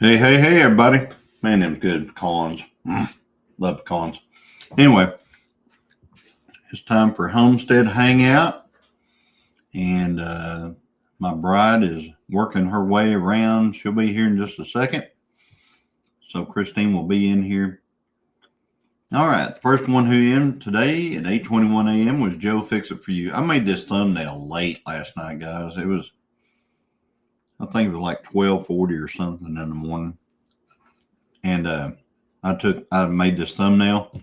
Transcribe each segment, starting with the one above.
Hey, everybody. Man, them good cons. Love pecans. Anyway, it's time for Homestead Hangout. And my bride is working her way around. She'll be here in just a second. So Christine will be in here. All right. The first one who in today at 8:21 a.m. was Joe Fix It For You. I made this thumbnail late last night, guys. I think it was like 12:40 or something in the morning. And I made this thumbnail.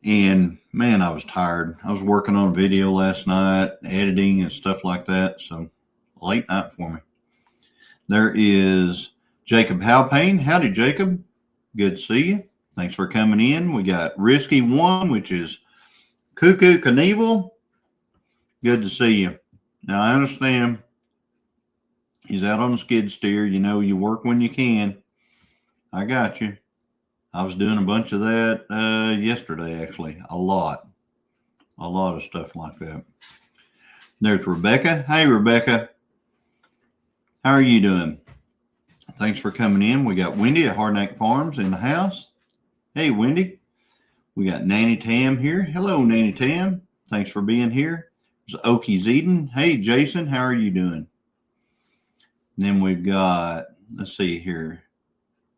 And man, I was tired. I was working on a video last night, editing and stuff like that. So late night for me. There is Jacob Halpane. Howdy, Jacob. Good to see you. Thanks for coming in. We got Risky One, which is Cuckoo Knievel. Good to see you. Now, I understand he's out on the skid steer. You know, you work when you can. I got you. I was doing a bunch of that yesterday, actually. A lot of stuff like that. There's Rebecca. Hey, Rebecca. How are you doing? Thanks for coming in. We got Wendy at Hardneck Farms in the house. Hey, Wendy. We got Nanny Tam here. Hello, Nanny Tam. Thanks for being here. There's Okies Eden. Hey, Jason. How are you doing? And then we've got, let's see here.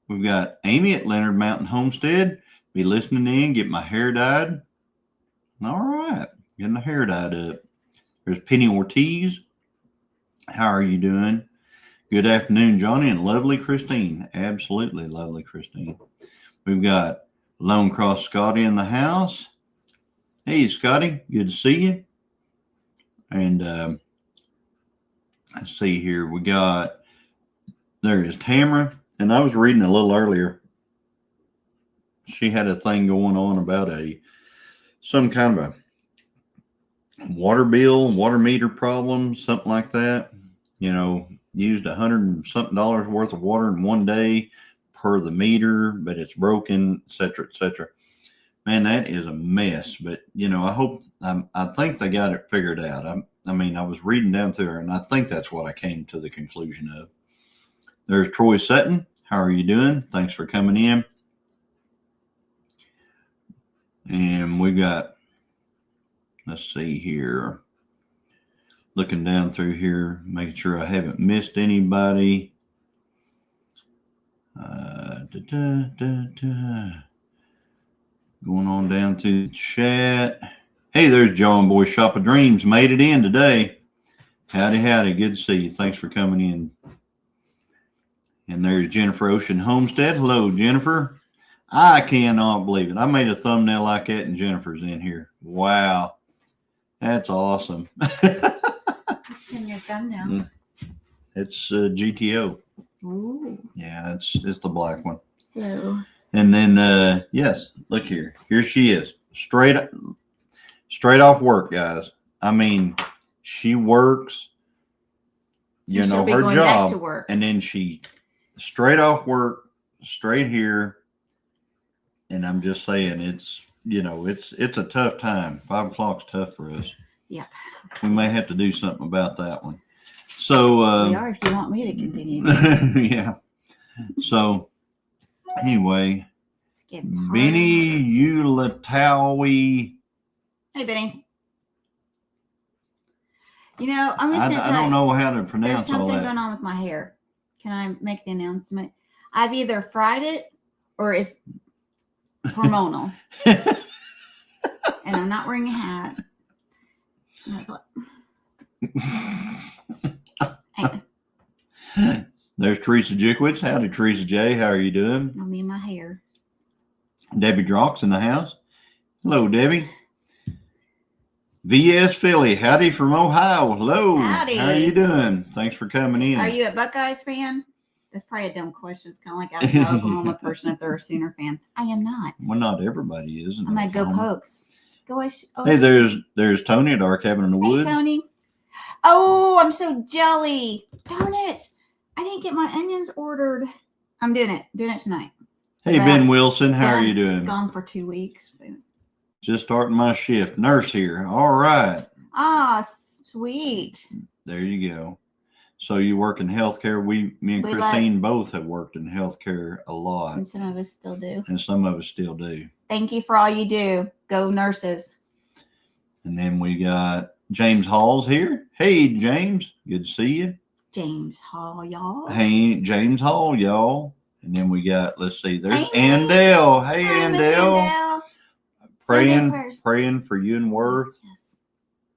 We've got Amy at Leonard Mountain Homestead. Be listening in, get my hair dyed. All right, getting the hair dyed up. There's Penny Ortiz. How are you doing? Good afternoon, Johnny, and lovely Christine. Absolutely lovely Christine. We've got Lone Cross Scotty in the house. Hey, Scotty, good to see you. And let's see here. There is Tamara. And I was reading a little earlier. She had a thing going on about some kind of a water meter problem, something like that. You know, used $100 and something worth of water in one day per the meter, but it's broken, et cetera, et cetera. Man, that is a mess. But, you know, I think they got it figured out. I was reading down through her, and I think that's what I came to the conclusion of. There's Troy Sutton. How are you doing? Thanks for coming in. And we got, let's see here. Looking down through here, making sure I haven't missed anybody. Going on down to the chat. Hey, there's John Boy Shop of Dreams. Made it in today. Howdy. Good to see you. Thanks for coming in. And there's Jennifer Ocean Homestead. Hello, Jennifer. I cannot believe it. I made a thumbnail like that and Jennifer's in here. Wow. That's awesome. What's in your thumbnail? It's GTO. Ooh. Yeah, it's the black one. Hello. And then, yes, look here. Here she is. Straight off work, guys. I mean, she works, you know, her job. Back to work. And then she straight off work, straight here. And I'm just saying, it's a tough time. 5 o'clock's tough for us. Yeah. We may have to do something about that one. So we are, if you want me to continue. Yeah. So anyway, Benny Ulatawi. Hey, Benny. You know, I'm just going to tell you. I don't know how to pronounce all that. There's something going on with my hair. Can I make the announcement? I've either fried it or it's hormonal. And I'm not wearing a hat. There's Teresa Jickwitz. Howdy, Teresa J. How are you doing? Me and my hair. Debbie Drox in the house. Hello, Debbie. VS Philly. Howdy from Ohio. Hello. Howdy. How are you doing? Thanks for coming in. Are you a Buckeyes fan? That's probably a dumb question. It's kind of like asking an Oklahoma person if they're a Sooner fan. I am not. Well, not everybody is. I'm going to go Pokes. Hey, there's Tony at our cabin in the woods. Hey, Tony. Oh, I'm so jelly. Darn it. I didn't get my onions ordered. I'm doing it tonight. Hey, Ben Wilson. How are you doing? Gone for 2 weeks. Just starting my shift. Nurse here. All right. Ah, sweet. There you go. So you work in healthcare. Me and We Christine both have worked in healthcare a lot, And some of us still do. and some of us still do. Thank you for all you do. Go nurses. And then we got James Hall's here. Hey, James. Good to see you. James Hall, y'all. Hey, James Hall, y'all. And then we got, let's see, there's Hey, Andell. Hey, Hi, Miss Andell. Andell. Sending prayers. Praying for you and Worth.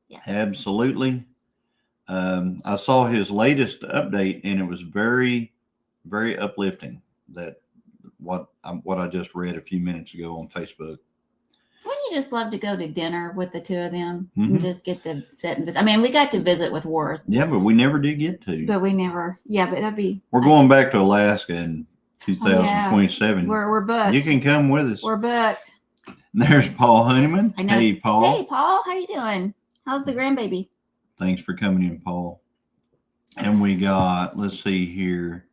Yes. Absolutely. I saw his latest update, and it was very, very uplifting. That what I just read a few minutes ago on Facebook. Wouldn't you just love to go to dinner with the two of them and just get to sit and visit? I mean, we got to visit with Worth. Yeah, but we never did get to. But we never. Yeah, but that'd be. We're going back to Alaska in 2027. We're booked. You can come with us. We're booked. There's Paul Honeyman. I know. Hey, Paul. Hey, Paul. How you doing? How's the grandbaby? Thanks for coming in, Paul. And we got, let's see here.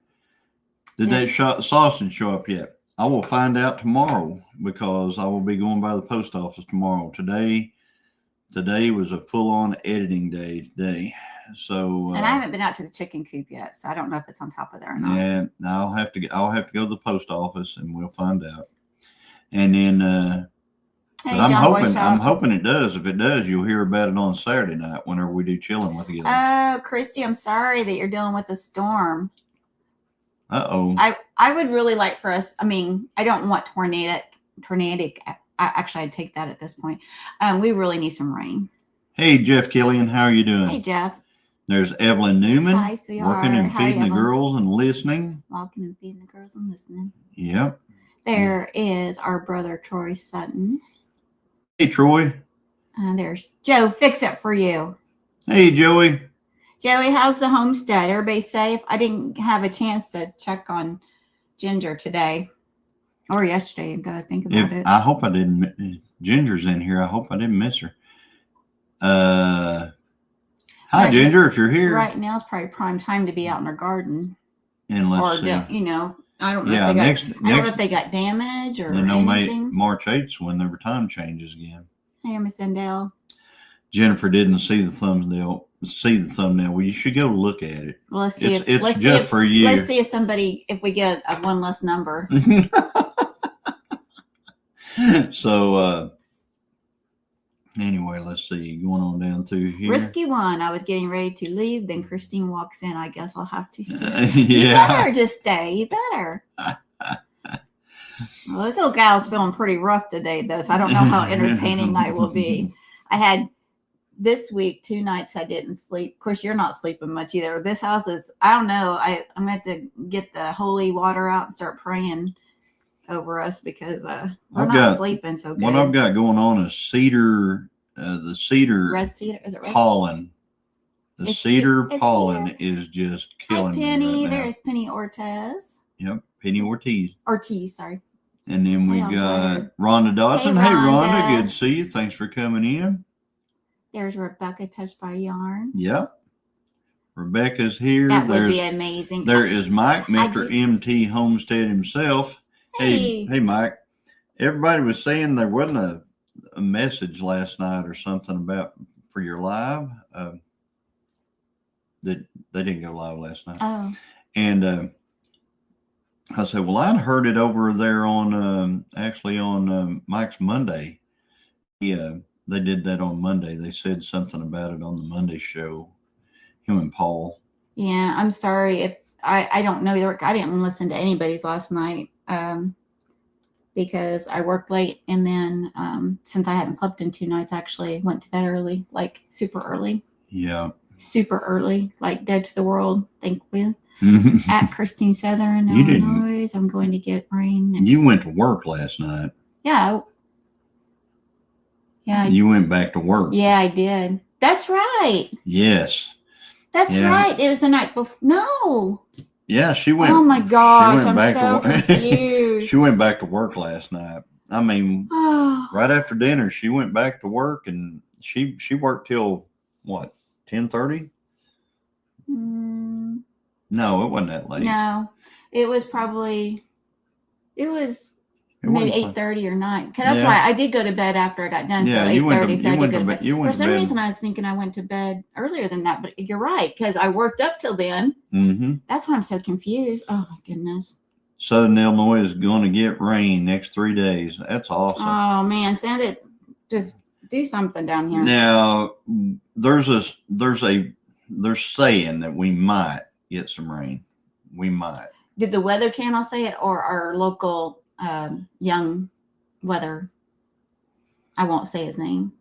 Did that sausage show up yet? I will find out tomorrow because I will be going by the post office tomorrow. Today was a full-on editing day today. So and I haven't been out to the chicken coop yet, so I don't know if it's on top of there or not. Yeah, I'll have to go to the post office and we'll find out. And then Hey, but John I'm hoping it does. If it does, you'll hear about it on Saturday night whenever we do chilling with you. Oh, Christy, I'm sorry that you're dealing with the storm. Uh-oh. I would really like for us. I mean, I don't want tornadic. Actually, I'd take that at this point. We really need some rain. Hey, Jeff Gilliam, how are you doing? Hey, Jeff. There's Evelyn Newman. Hi, sweetheart. Working and feeding the Evelyn. Girls and listening. Walking and feeding the girls and listening. Yep. There is our brother Troy Sutton. Hey, Troy. There's Joe. Fix it for you. Hey, Joey. Joey, how's the homestead? Everybody safe? I didn't have a chance to check on Ginger today or yesterday. I gotta think about it. I hope I didn't. Ginger's in here. I hope I didn't miss her. Hi, Right. Ginger, if you're here. Right now is probably prime time to be out in our garden. And let's see. I don't know. Yeah, if they next. I don't know if they got damage or anything. March 8th when their time changes again. Hey, Miss Endell. Jennifer didn't see the thumbnail. Well, you should go look at it. Well, let's see It's just for you. Let's see if we get a one less number. So anyway, let's see. Going on down through here. Risky one. I was getting ready to leave. Then Christine walks in. I guess I'll have to stay. Yeah. You better just stay. You better. Well, this little gal's feeling pretty rough today, though, so I don't know how entertaining I will be. I had this week 2 nights I didn't sleep. Of course, you're not sleeping much either. This house is, I don't know. I'm going to have to get the holy water out and start praying over us because we're not sleeping so good. What I've got going on is cedar, the cedar. Red cedar? Is it red? Pollen. The cedar pollen is just killing me. Penny. Right now. There's Penny Ortiz. Yep, Penny Ortiz. Sorry. And then we got Rhonda Dodson. Hey, Rhonda, good to see you. Thanks for coming in. There's Rebecca, Touched by Yarn. Yep. Rebecca's here. That would be amazing. There is Mike, Mr. MT Homestead himself. Hey, Mike. Everybody was saying there wasn't a message last night or something about for your live. That they didn't go live last night. Oh. And I said, well, I'd heard it over there on actually on Mike's Monday. Yeah, they did that on Monday. They said something about it on the Monday show. Him and Paul. Yeah, I'm sorry if I don't know. I didn't listen to anybody's last night because I worked late, and then since I hadn't slept in 2 nights, I actually went to bed early, like super early. Yeah. Super early, like dead to the world. Thankfully. At Christine Southern, You Illinois. I'm going to get rain. You went to work last night. Yeah. Yeah. You went back to work. Yeah, I did. That's right. Yes. That's right. It was the night before. No. Yeah, she went. Oh my gosh, I'm back so to work. confused. She went back to work last night. I mean, right after dinner, she went back to work, and she worked till what, 10:30? No, it wasn't that late. No, it was probably. It was Maybe wasn't 8:30 or 9. Because that's Yeah. why I did go to bed after I got done. Yeah, so you went to 8:30. So I you did went go to to bed. bed. You went For to some bed. reason, I was thinking I went to bed earlier than that. But you're right, because I worked up till then. Mm-hmm. That's why I'm so confused. Oh my goodness. Southern Illinois is going to get rain next 3 days. That's awesome. Oh man, send it. Just do something down here. Now there's saying that we might get some rain. We might. Did the Weather Channel say it, or our local young weather? I won't say his name.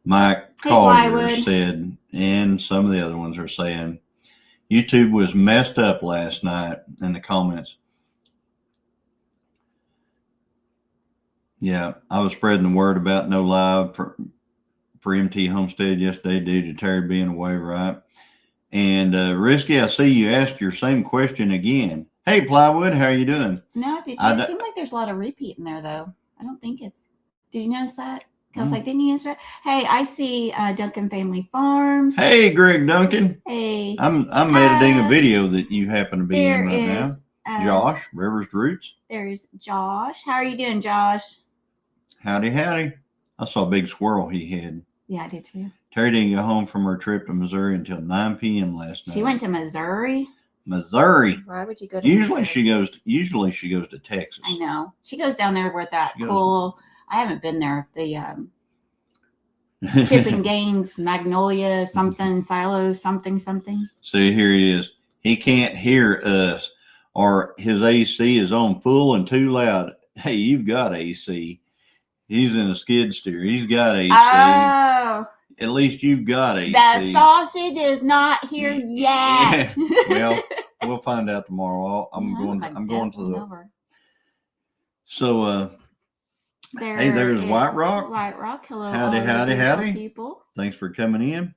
Mike Hey, Collier Plywood. said, and some of the other ones are saying, YouTube was messed up last night in the comments. Yeah, I was spreading the word about no live for MT Homestead yesterday due to Terry being away, right? And Risky, I see you asked your same question again. Hey, Plywood, how are you doing? No, did you? It seemed like there's a lot of repeat in there, though. I don't think it's. Did you notice that? I was like, didn't you answer that? Hey, I see Duncan Family Farms. Hey, Greg Duncan. Hey. I'm editing a video that you happen to be in right now. Josh, Rivers Roots. There's Josh. How are you doing, Josh? Howdy, howdy. I saw a big squirrel he had. Yeah, I did too. Terry didn't go home from her trip to Missouri until 9 p.m. last night. She went to Missouri? Missouri. Why would you go to Usually Missouri? she goes to Texas. I know. She goes down there with that cool. I haven't been there. The Chip and Gaines, Magnolia, something, Silos, something. See, here he is. He can't hear us, or his AC is on full and too loud. Hey, you've got AC. He's in a skid steer. He's got AC. Oh. At least you've got AC. The sausage is not here yet. Well, we'll find out tomorrow. I'm going to the. So, hey, there's White Rock. White Rock. Hello. Howdy. People. Thanks for coming in.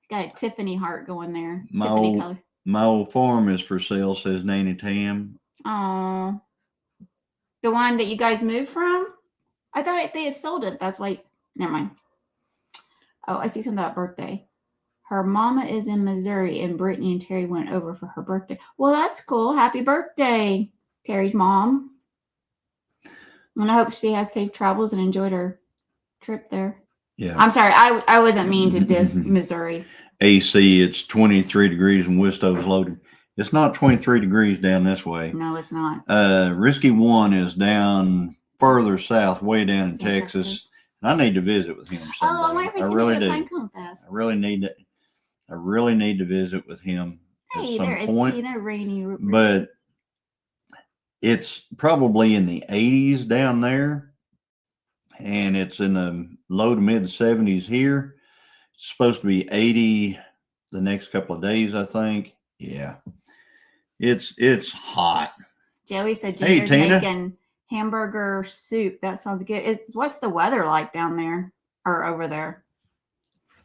Got a Tiffany heart going there. My old farm is for sale, says Nanny Tam. Oh. The one that you guys moved from? I thought they had sold it. That's why. Never mind. Oh, I see something about birthday. Her mama is in Missouri, and Brittany and Terry went over for her birthday. Well, that's cool. Happy birthday, Terry's mom. And I hope she had safe travels and enjoyed her trip there. Yeah. I'm sorry. I wasn't mean to diss Missouri. AC, it's 23 degrees and Wisto's loaded. It's not 23 degrees down this way. No, it's not. Risky One is down further south, way down in Texas. And I need to visit with him someday. Oh, I wonder if he's going to Pinecone Fest. I really need to visit with him at some point. Tina Rainey. But it's probably in the 80s down there, and it's in the low to mid 70s here. It's supposed to be 80 the next couple of days, I think. Yeah. It's hot. Joey said Ginger's making hamburger soup. That sounds good. What's the weather like down there or over there?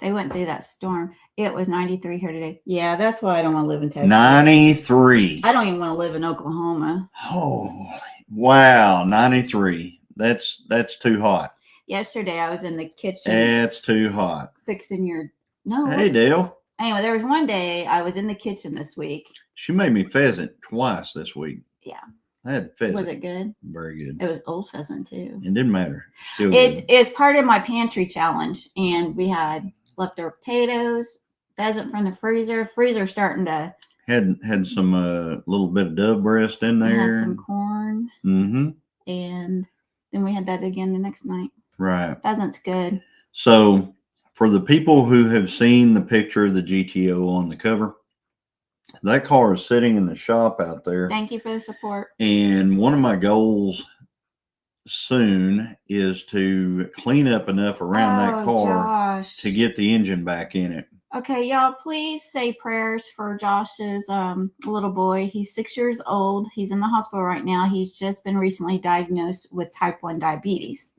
They went through that storm. It was 93 here today. Yeah, that's why I don't want to live in Texas. 93. I don't even want to live in Oklahoma. Oh, wow. 93. That's too hot. Yesterday I was in the kitchen. It's too hot. Fixing your Hey, Dale. Anyway, there was one day I was in the kitchen this week. She made me pheasant twice this week. Yeah. I had pheasant. Was it good? Very good. It was old pheasant too. It didn't matter. It's part of my pantry challenge, and we had leftover potatoes, pheasant from the freezer. Freezer starting to had some little bit of dove breast in there. Had some corn. Mm-hmm. And then we had that again the next night. Right. Pheasant's good. So for the people who have seen the picture of the GTO on the cover, that car is sitting in the shop out there. Thank you for the support. And one of my goals soon is to clean up enough around that car to get the engine back in it. Okay, y'all, please say prayers for Josh's little boy. He's 6 years old. He's in the hospital right now. He's just been recently diagnosed with type 1 diabetes.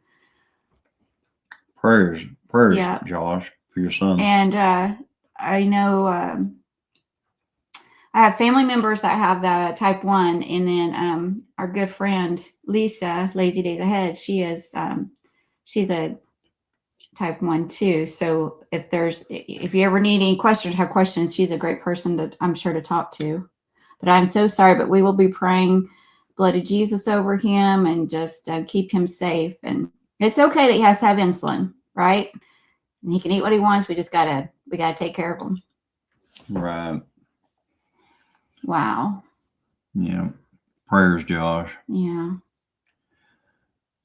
Prayers, yeah. Josh, for your son. And I know I have family members that have the type 1, and then our good friend Lisa, Lazy Days Ahead, she's a type 1 too. So if you ever need any questions, have questions, she's a great person I'm sure to talk to. But I'm so sorry, but we will be praying blood of Jesus over him and just keep him safe. And it's okay that he has to have insulin, right? And he can eat what he wants. We gotta take care of him. Right. Wow. Yeah. Prayers, Josh. Yeah.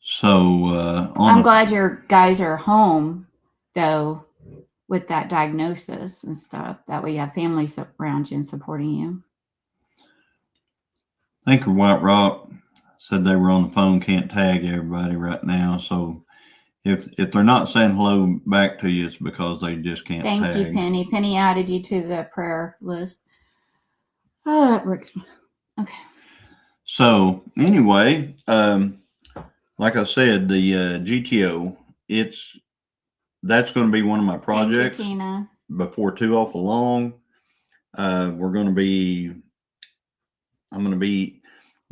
So I'm glad your guys are home though with that diagnosis and stuff. That way you have family around you and supporting you. Thinker White Rock said they were on the phone, can't tag everybody right now. So if they're not saying hello back to you, it's because they just can't tag. Thank you, Penny. Penny added you to the prayer list. Oh, that works. Okay. So anyway, like I said, the GTO, that's going to be one of my projects. Thank you, Tina. Before too awful long. I'm going to be,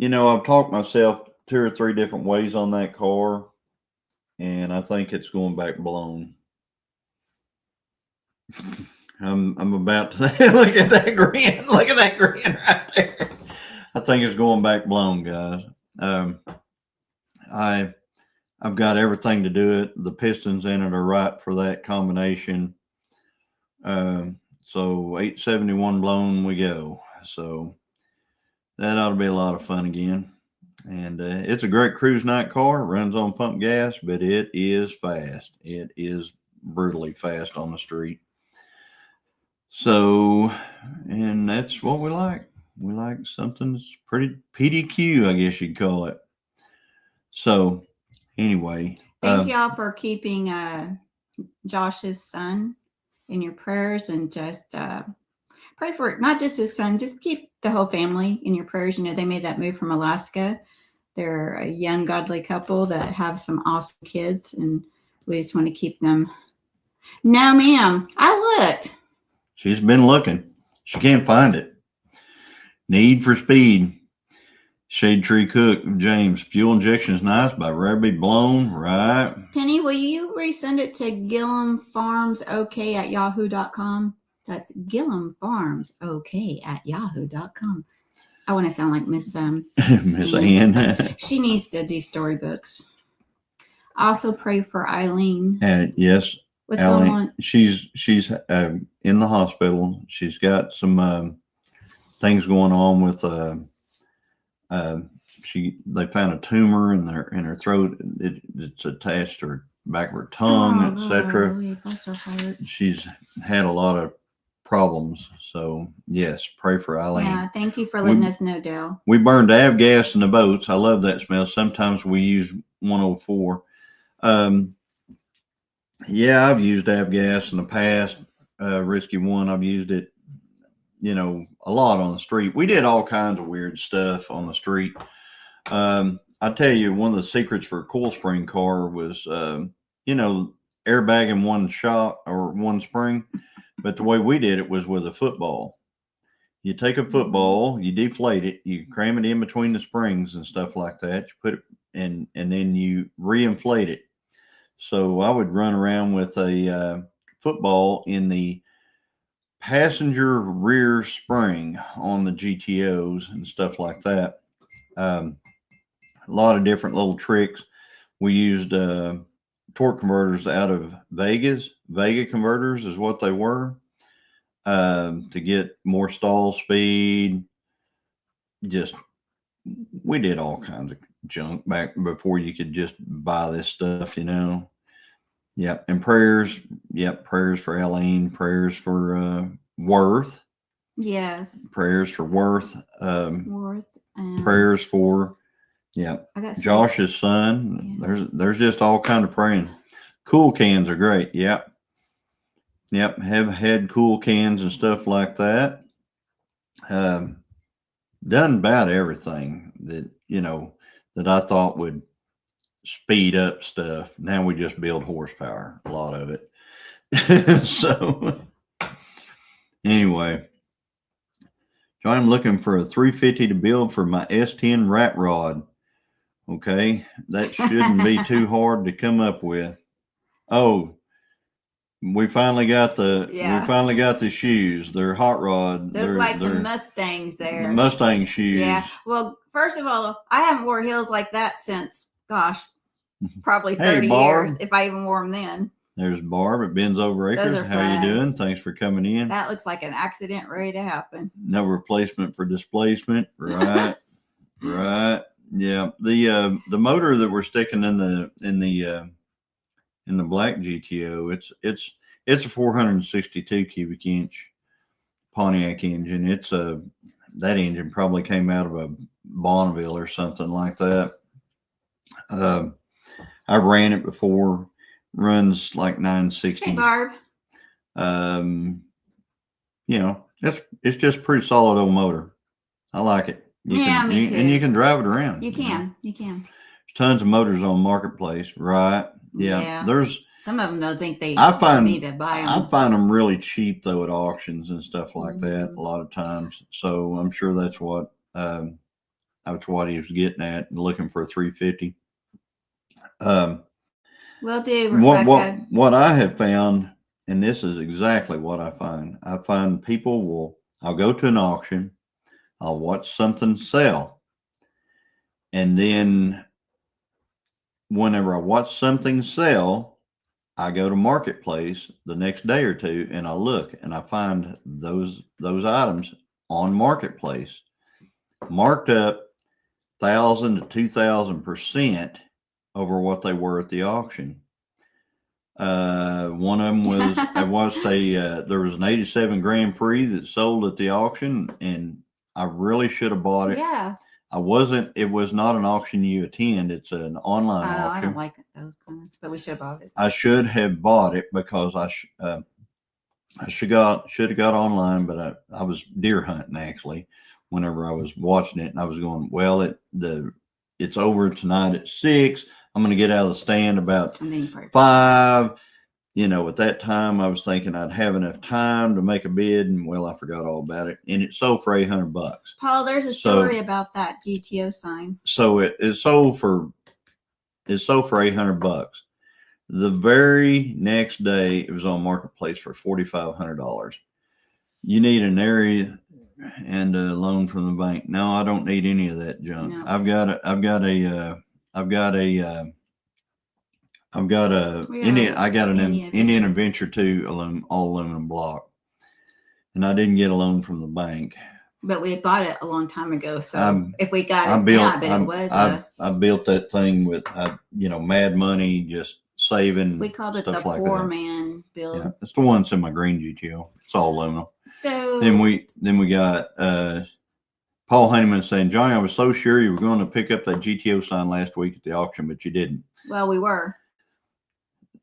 I've talked myself 2 or 3 different ways on that car, and I think it's going back blown. I'm about to look at that grin. Look at that grin right there. I think it's going back blown, guys. I've got everything to do it. The pistons in it are right for that combination. So 871 blown we go. So that ought to be a lot of fun again. And it's a great cruise night car. It runs on pump gas, but it is fast. It is brutally fast on the street. So, and that's what we like. We like something that's pretty PDQ, I guess you'd call it. So anyway. Thank y'all for keeping Josh's son in your prayers, and just pray for not just his son, just keep the whole family in your prayers. You know, they made that move from Alaska. They're a young, godly couple that have some awesome kids, and we just want to keep them. No, ma'am. I looked. She's been looking. She can't find it. Need for Speed. Shade Tree Cook, James. Fuel injection is nice, but rather be blown. Right. Penny, will you resend it to gilliamfarmsok@yahoo.com? That's gilliamfarmsok@yahoo.com. I want to sound like Miss Miss Ann. She needs to do storybooks. Also pray for Eileen. Yes. What's going on? She's in the hospital. She's got some things going on with they found a tumor in her throat. It's attached to her back of her tongue, etc. Bless her heart. She's had a lot of problems. So yes, pray for Eileen. Yeah, thank you for letting us know, Dale. We burned avgas in the boats. I love that smell. Sometimes we use 104. Yeah, I've used avgas in the past. Risky One, I've used it, a lot on the street. We did all kinds of weird stuff on the street. I tell you, one of the secrets for a coil spring car was, airbag in one shot or one spring. But the way we did it was with a football. You take a football, you deflate it, you cram it in between the springs and stuff like that. You put it and then you reinflate it. So I would run around with a football in the passenger rear spring on the GTOs and stuff like that. A lot of different little tricks. We used torque converters out of Vega converters is what they were, to get more stall speed. We did all kinds of junk back before you could just buy this stuff, Yep. And prayers. Yep. Prayers for Eileen, prayers for Worth. Yes. Prayers for Worth. Worth. Prayers for Josh's son. Yeah. There's just all kind of praying. Cool cans are great. Yep. Have had cool cans and stuff like that. Done about everything that that I thought would speed up stuff. Now we just build horsepower, a lot of it. So anyway, so I'm looking for a 350 to build for my S10 rat rod. Okay, that shouldn't be too hard to come up with. Oh, we finally got the shoes. They're hot rod. They're like some Mustangs there. The Mustang shoes. Yeah. Well, First of all, I haven't wore heels like that since, gosh, probably Hey, 30 Barb. years, if I even wore them then. There's Barb at Ben's Over Acres. Those are How you fun. doing? Thanks for coming in. That looks like an accident ready to happen. No replacement for displacement. Right. Right. Yeah. The motor that we're sticking in the black GTO, it's a 462 cubic inch Pontiac engine. That engine probably came out of a Bonneville or something like that. I ran it before. Runs like 960. Hey, Barb. You know, it's just a pretty solid old motor. I like it. Me too. And you can drive it around. You can. There's tons of motors on Marketplace, right? Yeah. There's some of them don't think they need to buy them. I find them really cheap though at auctions and stuff like that a lot of times. So I'm sure that's what he was getting at, looking for a 350. Will do, Rebecca. What I have found, and this is exactly what I find. I find I'll go to an auction, I'll watch something sell, and then whenever I watch something sell, I go to Marketplace the next day or two and I look and I find those items on Marketplace marked up 1,000 to 2,000% over what they were at the auction. One of them was there was an 87 Grand Prix that sold at the auction, and I really should have bought it. Yeah. It was not an auction you attend. It's an online auction. I don't like those kinds, but we should have bought it. I should have bought it because I should have got online, but I was deer hunting actually whenever I was watching it, and I was going, well, it's over tonight at 6. I'm going to get out of the stand about 5. You know, at that time, I was thinking I'd have enough time to make a bid, and well, I forgot all about it. And it sold for $800. Paul, there's a story about that GTO sign. So it sold for $800. The very next day, it was on Marketplace for $4,500. You need an area and a loan from the bank. No, I don't need any of that junk. No. I've got an Indian Adventure 2 all aluminum block, and I didn't get a loan from the bank. But we bought it a long time ago, so if we got it, I built that thing with mad money, just saving. We called it the poor man build. Yeah, it's the one that's in my green GTO. It's all aluminum. So then we got Paul Honeyman saying, Johnny, I was so sure you were going to pick up that GTO sign last week at the auction, but you didn't. Well, we were.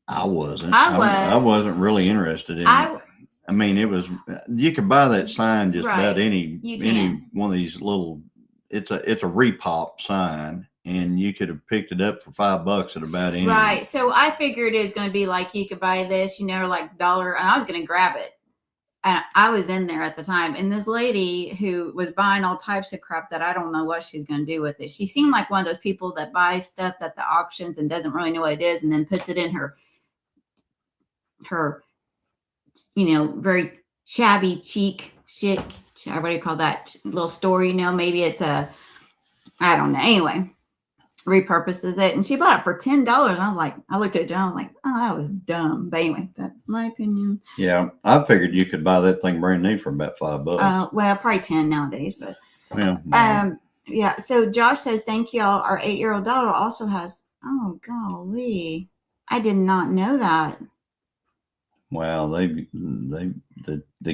I wasn't. I wasn't really interested in it. I mean, you could buy that sign just about any one of these little. It's a repop sign, and you could have picked it up for $5 at about any. Right. So I figured it was going to be like you could buy this, like $1, and I was going to grab it. And I was in there at the time, and this lady who was buying all types of crap that I don't know what she's going to do with it. She seemed like one of those people that buys stuff at the auctions and doesn't really know what it is, and then puts it in her very shabby chic, what do you call that little story? Maybe it's I don't know. Anyway, repurposes it, and she bought it for $10. I looked at John, like, oh, that was dumb. But anyway, that's my opinion. Yeah, I figured you could buy that thing brand new for about $5. Well, probably 10 nowadays, but yeah. So Josh says, thank y'all. Our 8-year-old daughter also has. Oh golly, I did not know that. Well, the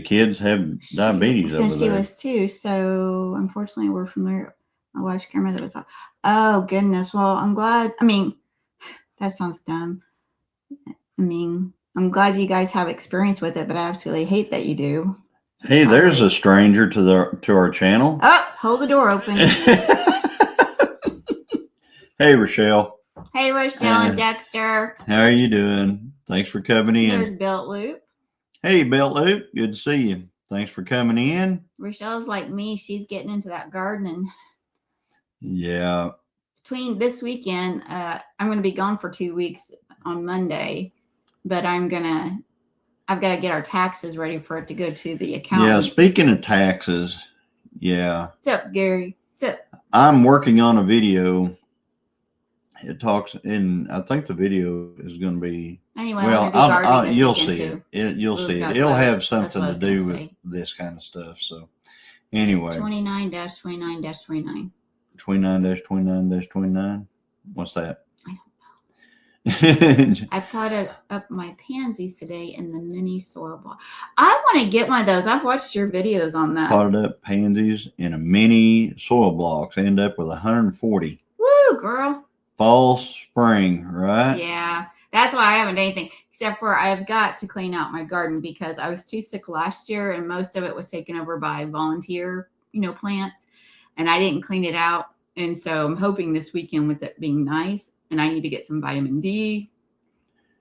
kids have diabetes over there. Since she was 2, so unfortunately we're familiar. My wife's grandmother was oh goodness. Well, I'm glad. I mean, that sounds dumb. I mean, I'm glad you guys have experience with it, but I absolutely hate that you do. Hey, there's a stranger to our channel. Oh, hold the door open. Hey, Rochelle. Hey, Rochelle and Dexter. How are you doing? Thanks for coming in. There's Belt Loop. Hey, Belt Loop. Good to see you. Thanks for coming in. Rochelle's like me. She's getting into that gardening. Yeah. Between this weekend, I'm going to be gone for 2 weeks on Monday, but I've got to get our taxes ready for it to go to the accountant. Yeah. Speaking of taxes. Yeah. What's up, Gary? So I'm working on a video. It talks, and I think the video is going to be. anyway, Well, I'm gonna do gardening this you'll weekend see too. You'll We've see it. got It'll both. have That's something what I to was gonna do with say. this kind of stuff. So, anyway, 29-29-29. 29-29-29. What's that? I potted up my pansies today in the mini soil block. I want to get one of those. I've watched your videos on that. Potted up pansies in a mini soil blocks. End up with 140. Woo, girl. Fall, spring, right? Yeah, that's why I haven't done anything except for I've got to clean out my garden because I was too sick last year and most of it was taken over by volunteer, plants, and I didn't clean it out. And so I'm hoping this weekend, with it being nice, and I need to get some vitamin D,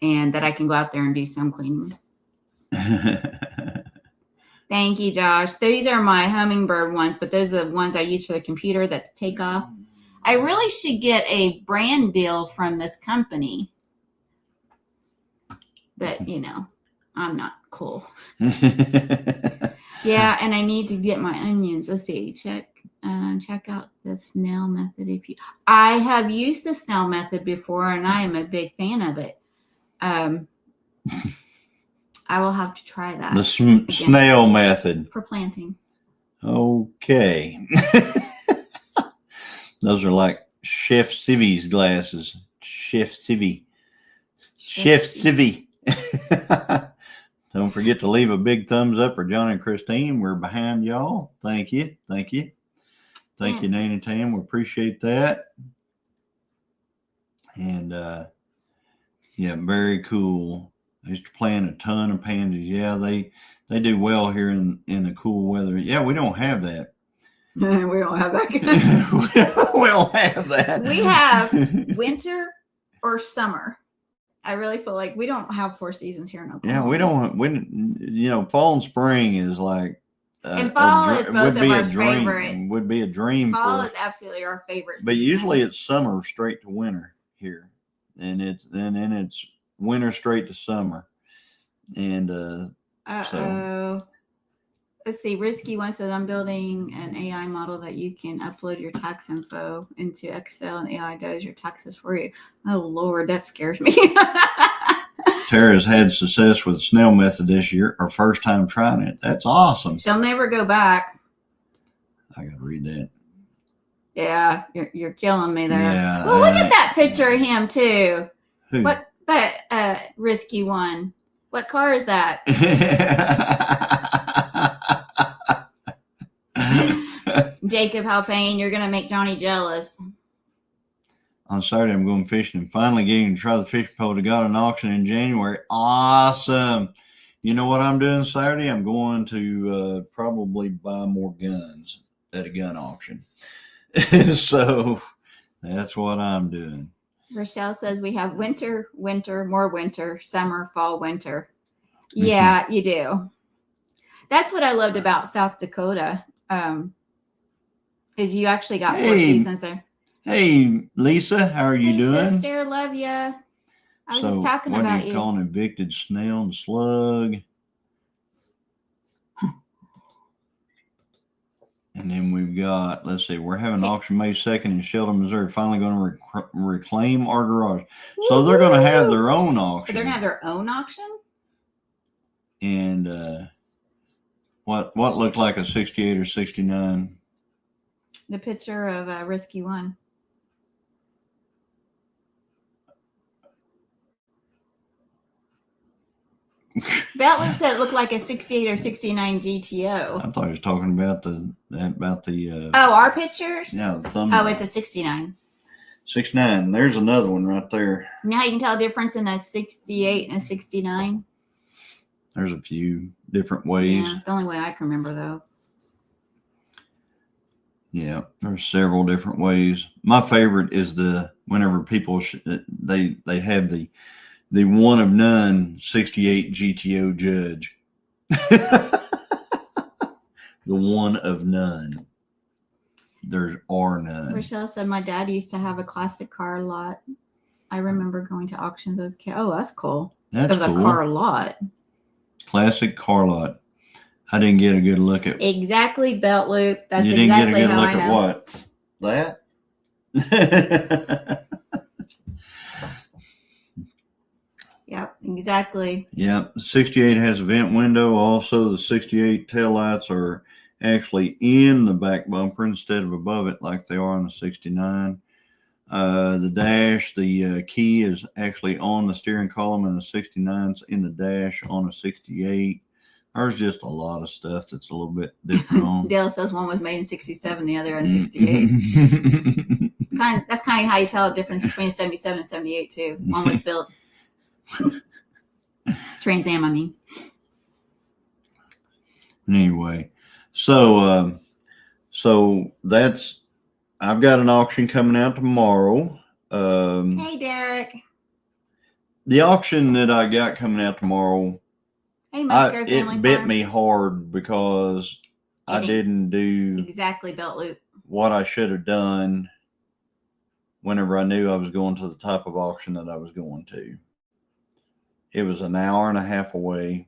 and that I can go out there and do some cleaning. Thank you, Josh. These are my hummingbird ones, but those are the ones I use for the computer that take off. I really should get a brand deal from this company. But, I'm not cool. Yeah, and I need to get my onions. Let's see. Check out the snail method. I have used the snail method before, and I am a big fan of it. I will have to try that. The snail method. For planting. Okay. Those are like Chef Civi's glasses. Chef Civi. Don't forget to leave a big thumbs up for John and Christine. We're behind y'all. Thank you. Thank you, Nate and Tam. We appreciate that. And very cool. I used to plant a ton of pansies. Yeah, they do well here in the cool weather. Yeah, we don't have that. We don't have that. We don't have that. We have winter or summer. I really feel like we don't have 4 seasons here in Oklahoma. Yeah, we don't. Fall and spring is like. And fall is both of our favorite. Would be a dream. Fall is absolutely our favorite. But usually it's summer straight to winter here, and then it's winter straight to summer, and so. Let's see. Risky one says, I'm building an AI model that you can upload your tax info into Excel and AI does your taxes for you. Oh, Lord, that scares me. Tara's had success with the snail method this year, her first time trying it. That's awesome. She'll never go back. I got to read that. Yeah, you're killing me there. Yeah, well, look at that picture of him, too. Who? What? That risky one. What car is that? Jacob Halpayne, you're going to make Johnny jealous. On Saturday, I'm going fishing and finally getting to try the fishing pole that got an auction in January. Awesome. You know what I'm doing Saturday? I'm going to probably buy more guns at a gun auction. So that's what I'm doing. Rochelle says we have winter, more winter, summer, fall, winter. Yeah, you do. That's what I loved about South Dakota. Is you actually got 4 seasons there. Hey, Lisa, how are you doing? Sister, love you. I was just talking about you. What do you call an evicted snail and slug? And then we've got, let's see, we're having an auction May 2nd in Sheldon, Missouri. Finally going to reclaim our garage. Woo-hoo! So they're going to have their own auction. They're going to have their own auction? And what looked like a 68 or 69? The picture of a risky one. Beltloop said it looked like a 68 or 69 GTO. I thought he was talking about the. Oh, our pictures? Yeah, the thumbnail. Oh, it's a 69. 69. There's another one right there. You know how you can tell a difference in a 68 and a 69? There's a few different ways. Yeah, the only way I can remember, though. Yeah, there's several different ways. My favorite is whenever people they have the one of none 68 GTO Judge. The one of none. There are none. Rochelle said my dad used to have a classic car lot. I remember going to auctions as a kid. Oh, that's cool. That's cool. It was a car lot. Classic car lot. I didn't get a good look at. Exactly, Beltloop. That's you didn't exactly get a good how look I know. at what? that. Yep, exactly. Yep. The 68 has a vent window. Also, the 68 taillights are actually in the back bumper instead of above it like they are on the 69. The dash, the key is actually on the steering column, and the 69's in the dash on a 68. There's just a lot of stuff that's a little bit different on. Dale says one was made in 67, the other in 68. That's kind of how you tell the difference between 77 and 78 too. One was built Trans Am, I mean. Anyway, so that's, I've got an auction coming out tomorrow. Hey, Derek. The auction that I got coming out tomorrow, Hey, Musgrove Family it bit Farm. me hard because I didn't do exactly belt loop what I should have done whenever I knew I was going to the type of auction that I was going to. It was an hour and a half away.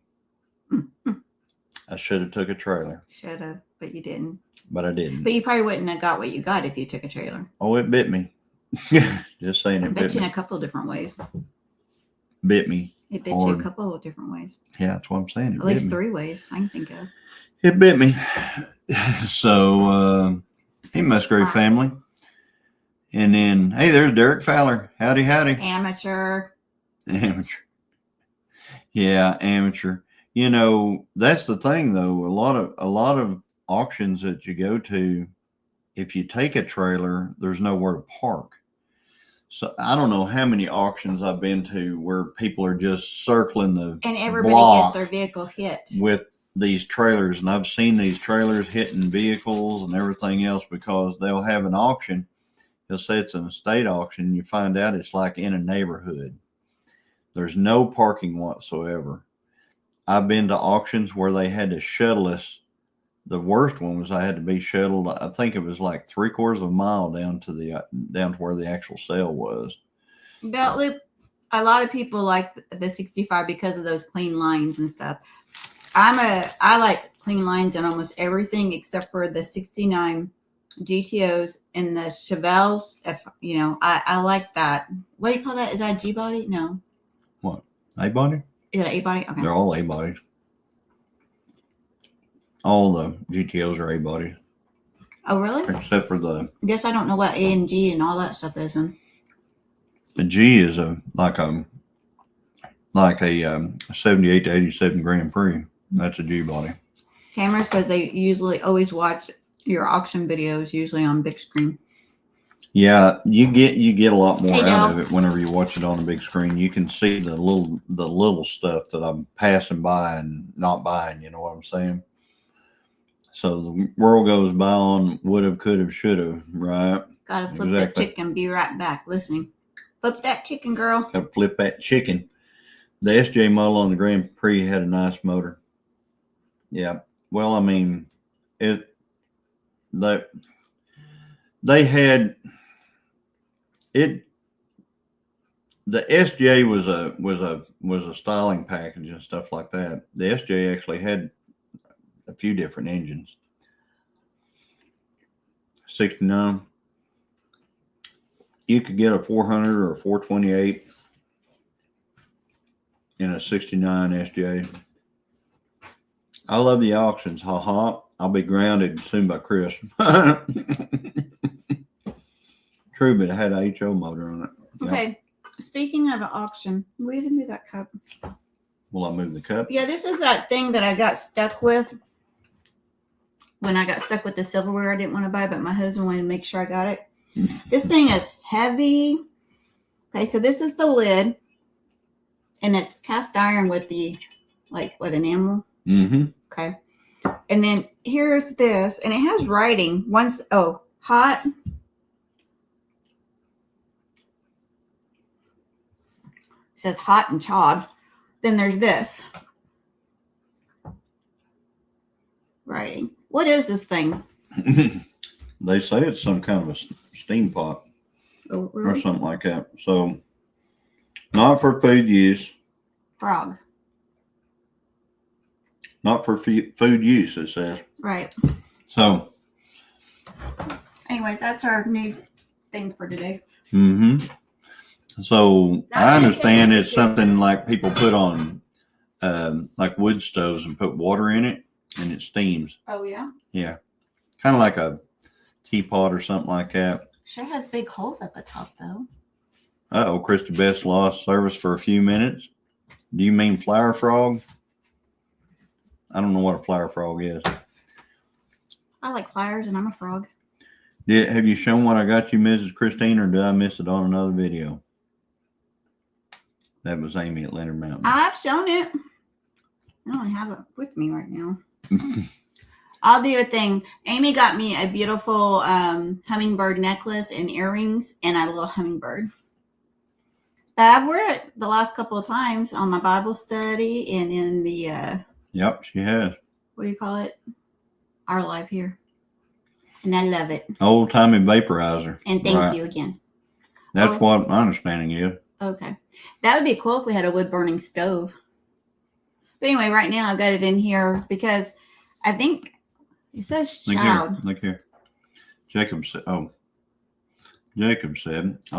I should have took a trailer. Should have, but you didn't. But I didn't. But you probably wouldn't have got what you got if you took a trailer. Oh, it bit me. Just saying, it bit bit you me. in a couple of different ways. Bit me. It bit hard. you a couple of different ways. Yeah, that's what I'm saying. It At least bit me. 3 ways I can think of. It bit me. So, hey, Musgrave family. And then, hey, there's Derek Fowler. Howdy, howdy. Amateur. Yeah, amateur. You know, that's the thing though. A lot of auctions that you go to, if you take a trailer, there's nowhere to park. So I don't know how many auctions I've been to where people are just circling the and everybody block gets their vehicle hit with these trailers. And I've seen these trailers hitting vehicles and everything else because they'll have an auction. They'll say it's an estate auction. And you find out it's like in a neighborhood. There's no parking whatsoever. I've been to auctions where they had to shuttle us. The worst one was I had to be shuttled. I think it was like 3/4 of a mile down to where the actual sale was. Belt loop. A lot of people like the 65 because of those clean lines and stuff. I like clean lines in almost everything except for the 69 GTOs and the Chevelles. You know, I like that. What do you call that? Is that a G body? No. What? A-body? Is it an A-body? Okay. They're all A-bodies. All the GTOs are A-bodies. Oh, really? Except for the... I guess I don't know what A and G and all that stuff is in. The G is like a 78 to 87 Grand Prix. That's a G body. Cameron says they usually always watch your auction videos, usually on big screen. Yeah, you get a lot more out Dale. of it whenever you watch it on a big screen. You can see the little stuff that I'm passing by and not buying. You know what I'm saying? So the world goes by on would have, could have, should have, right? Gotta flip Exactly. that chicken. Be right back. Listening. Flip that chicken, girl. Got to flip that chicken. The SJ model on the Grand Prix had a nice motor. Yeah. Well, I mean, they had it. The SJ was a styling package and stuff like that. The SJ actually had a few different engines. 69. You could get a 400 or a 428 in a 69 SJ. I love the auctions. Ha ha. I'll be grounded soon by Chris. True, but it had an HO motor on it. Okay. Yep. Speaking of an auction, will you move that cup? Will I move the cup? Yeah, this is that thing that I got stuck with. When I got stuck with the silverware I didn't want to buy, but my husband wanted to make sure I got it. This thing is heavy. Okay, so this is the lid. And it's cast iron with the, enamel? Mm-hmm. Okay. And then here's this. And it has writing. Hot. It says hot and chawed. Then there's this. Writing. What is this thing? They say it's some kind of a steam pot Oh, really? or something like that. So, not for food use. Frog. Not for food use, it says. Right. So, Anyway, that's our new thing for today. Mm-hmm. So Not I gonna understand take it's it. something like people put on like wood stoves and put water in it and it steams. Oh yeah. Yeah. Kind of like a teapot or something like that. Sure has big holes at the top though. Uh-oh, Christy Best lost service for a few minutes. Do you mean flower frog? I don't know what a flower frog is. I like flowers and I'm a frog. Have you shown what I got you, Mrs. Christine, or did I miss it on another video? That was Amy at Leonard Mountain. I've shown it. I don't have it with me right now. I'll do a thing. Amy got me a beautiful hummingbird necklace and earrings and a little hummingbird. But I've worn it the last couple of times on my Bible study and in the Yep, she has. what do you call it? Our life here. And I love it. Old timey vaporizer. And thank you again. That's what my understanding is. Okay. That would be cool if we had a wood burning stove. But anyway, right now I've got it in here because I think it says child. Look here. Jacob said, I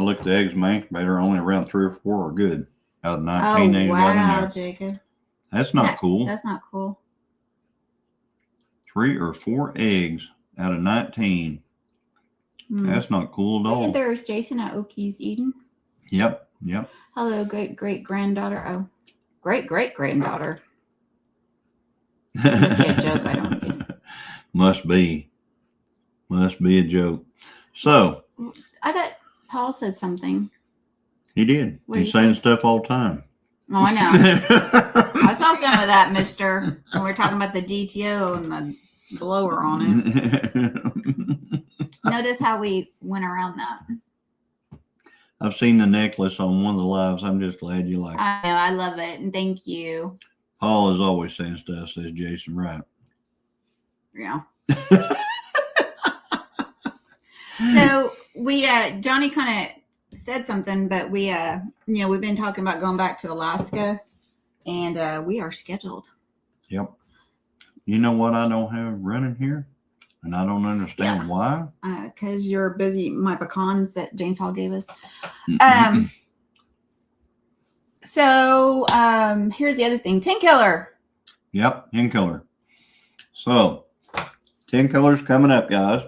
looked at the eggs in my incubator, only around 3 or 4 are good out of 19 eggs got in wow, there. Jacob. That's not cool. That's not cool. 3 or 4 eggs out of 19. That's not cool at all. There's Jason at Okies Eden. Yep. Hello, great-great-granddaughter. Oh, great-great-granddaughter. That must be a joke. I don't get. Must be a joke. So I thought Paul said something. he did. What did He's he saying say? stuff all the time. Oh, I know. I saw some of that, mister, when we were talking about the DTO and the blower on it. Notice how we went around that. I've seen the necklace on one of the lives. I'm just glad you like it. I know. I love it. And thank you. Paul is always saying stuff, says Jason, right? Yeah. So we, Johnny kind of said something, but we, we've been talking about going back to Alaska and we are scheduled. Yep. You know what I don't have running here? And I don't understand why. Because you're busy, my pecans that James Hall gave us. So here's the other thing. Tenkiller. Yep, Tenkiller. So, Tenkiller's coming up, guys.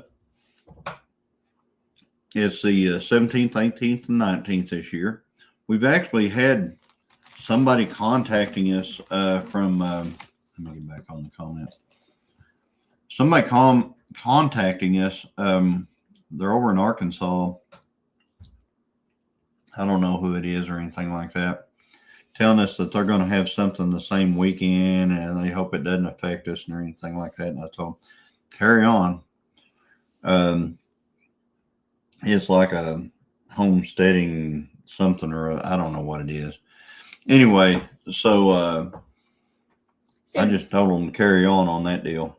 It's the 17th, 18th, and 19th this year. We've actually had somebody contacting us from, let me get back on the comment. Somebody contacting us. They're over in Arkansas. I don't know who it is or anything like that. Telling us that they're going to have something the same weekend and they hope it doesn't affect us or anything like that. And I told them, carry on. It's like a homesteading something or I don't know what it is. Anyway, so I just told them to carry on that deal.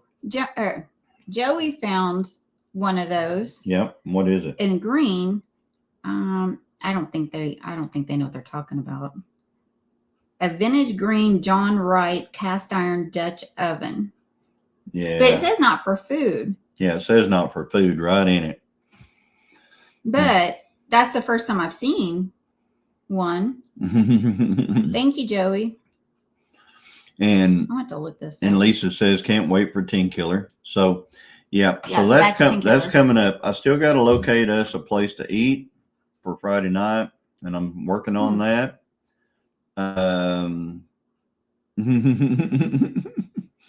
Joey found one of those. Yep. What is it? In green. I don't think they know what they're talking about. A vintage green John Wright cast iron Dutch oven. Yeah. But it says not for food. Yeah, it says not for food right in it. But that's the first time I've seen one. Thank you, Joey. And I want to look this up. And Lisa says can't wait for Tenkiller. So yeah, so that's that's coming up. I still got to locate us a place to eat for Friday night, and I'm working on that.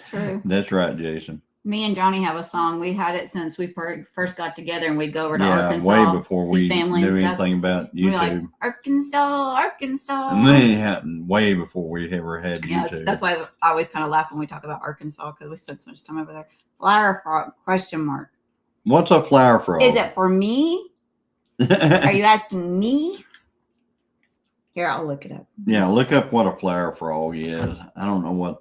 True. That's right, Jason. Me and Johnny have a song. We had it since we first got together, and we'd go over to Arkansas. Way before we family knew and stuff. anything about YouTube. We're like, Arkansas. Yeah, way before we ever had YouTube. That's why I always kind of laugh when we talk about Arkansas because we spent so much time over there. Flower frog, question mark. What's a flower frog? Is it for me? Are you asking me? Here, I'll look it up. Yeah, look up what a flower frog is. I don't know what.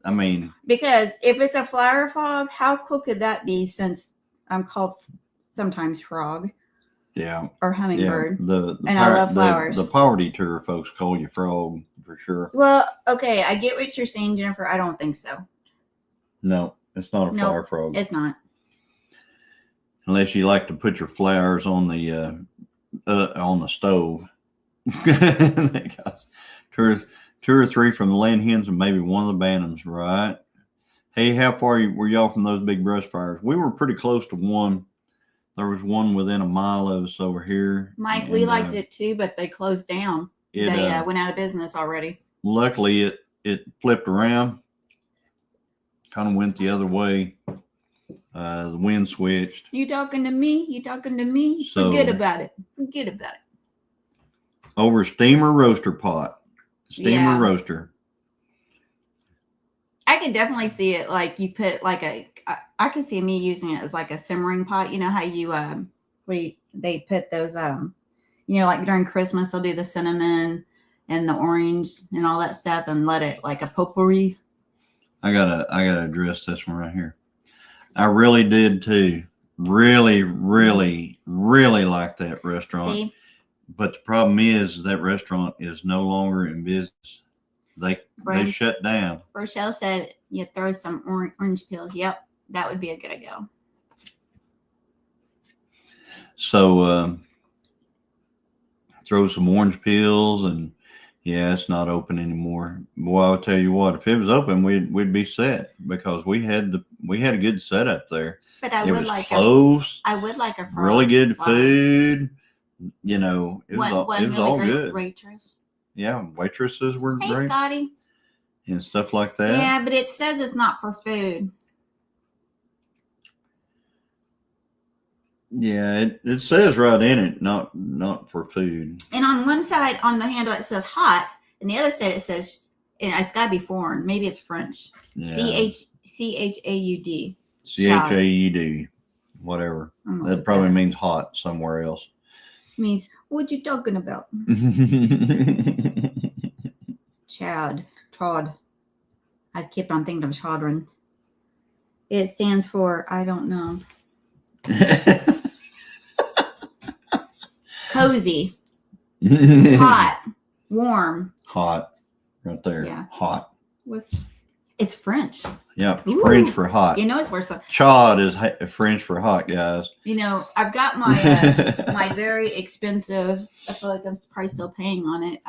I mean, because if it's a flower frog, how cool could that be? Since I'm called sometimes frog, or hummingbird. Yeah, I love flowers. The poverty tour folks call you frog for sure. Well, okay, I get what you're saying, Jennifer. I don't think so. No, it's not a flower frog. It's not. unless you like to put your flowers on the stove. That costs two or three from the land hens and maybe one of the bantams, right? Hey, how far were y'all from those big brush fires? We were pretty close to one. There was one within a mile of us over here. Mike, we liked it too, but they closed down. They went out of business already. Luckily, it flipped around, kind of went the other way. The wind switched. You talking to me? You talking to me? So, forget about it. Forget about it. Over steamer roaster pot. Steamer roaster. I can definitely see it. Like you put like I could see me using it as like a simmering pot. You know how you they put those like during Christmas they'll do the cinnamon and the orange and all that stuff and let it like a potpourri. I gotta address this one right here. I really did too. Really, really, really like that restaurant. See? But the problem is that restaurant is no longer in business. They shut down. Rochelle said you throw some orange peels. Yep, that would be a good go. So throw some orange peels, and yeah, it's not open anymore. Boy, I'll tell you what, if it was open, we'd be set because we had a good setup there. But it was like close. I would like a really good food. You know, it was really all good. Waitress. Yeah, waitresses were great. Hey, Scotty. And stuff like that. Yeah, but it says it's not for food. Yeah, it says right in it, not for food. And on one side, on the handle, it says hot, and the other side it says, and it's got to be foreign. Maybe it's French. Yeah. CHAUD. CHAUD. Whatever. That probably means hot somewhere else. Means what you talking about? Chad. I kept on thinking of children. It stands for I don't know. Cozy. Hot. Warm. Hot. Right there. Yeah. Hot. It's French. Yeah, it's French for hot. You know it's worse. Chod is French for hot, guys. You know, I've got my my very expensive. I feel like I'm probably still paying on it.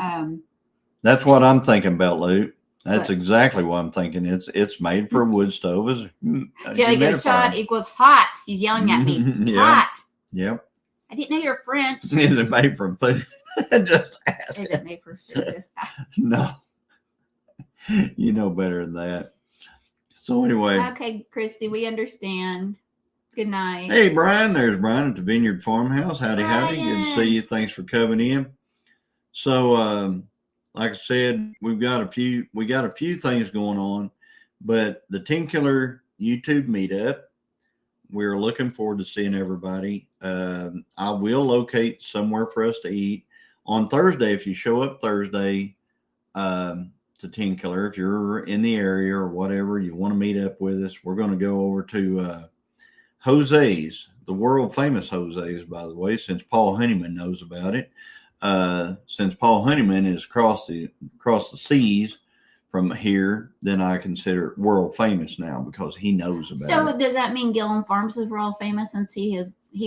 That's what I'm thinking about, Luke. That's exactly what I'm thinking. It's made for a wood stove. Joey goes, Chod equals hot. He's yelling at me. Yeah. Hot. Yep. I didn't know you're French. Is it made from food? Just ask. Is it made for food? Just ask. No. You know better than that. So anyway. Okay, Christy, we understand. Good night. Hey, Brian. There's Brian at the Vineyard Farmhouse. Howdy, howdy. Good to see you. Thanks for coming in. So, like I said, we got a few things going on, but the Tenkiller YouTube meetup, we're looking forward to seeing everybody. I will locate somewhere for us to eat on Thursday. If you show up Thursday, to Tenkiller, if you're in the area or whatever, you want to meet up with us, we're going to go over to Jose's, the world famous Jose's, by the way, since Paul Honeyman knows about it. Since Paul Honeyman is across the seas from here, then I consider it world famous now because he knows about it. So does that mean Gilliam Farms is world famous since he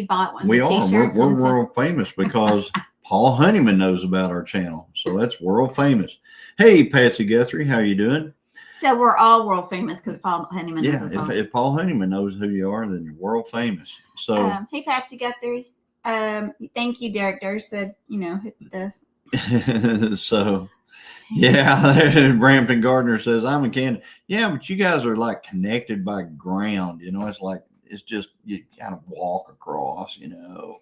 bought one of the t-shirts? We're world famous because Paul Honeyman knows about our channel. So that's world famous. Hey, Patsy Guthrie, how you doing? So we're all world famous because Paul Honeyman knows us all. If Paul Honeyman knows who you are, then you're world famous. So hey, Patsy Guthrie. Thank you, Derek Durst said, hit this. So yeah, Brampton Gardner says, I'm in Canada. Yeah, but you guys are like connected by ground, it's just you kind of walk across, You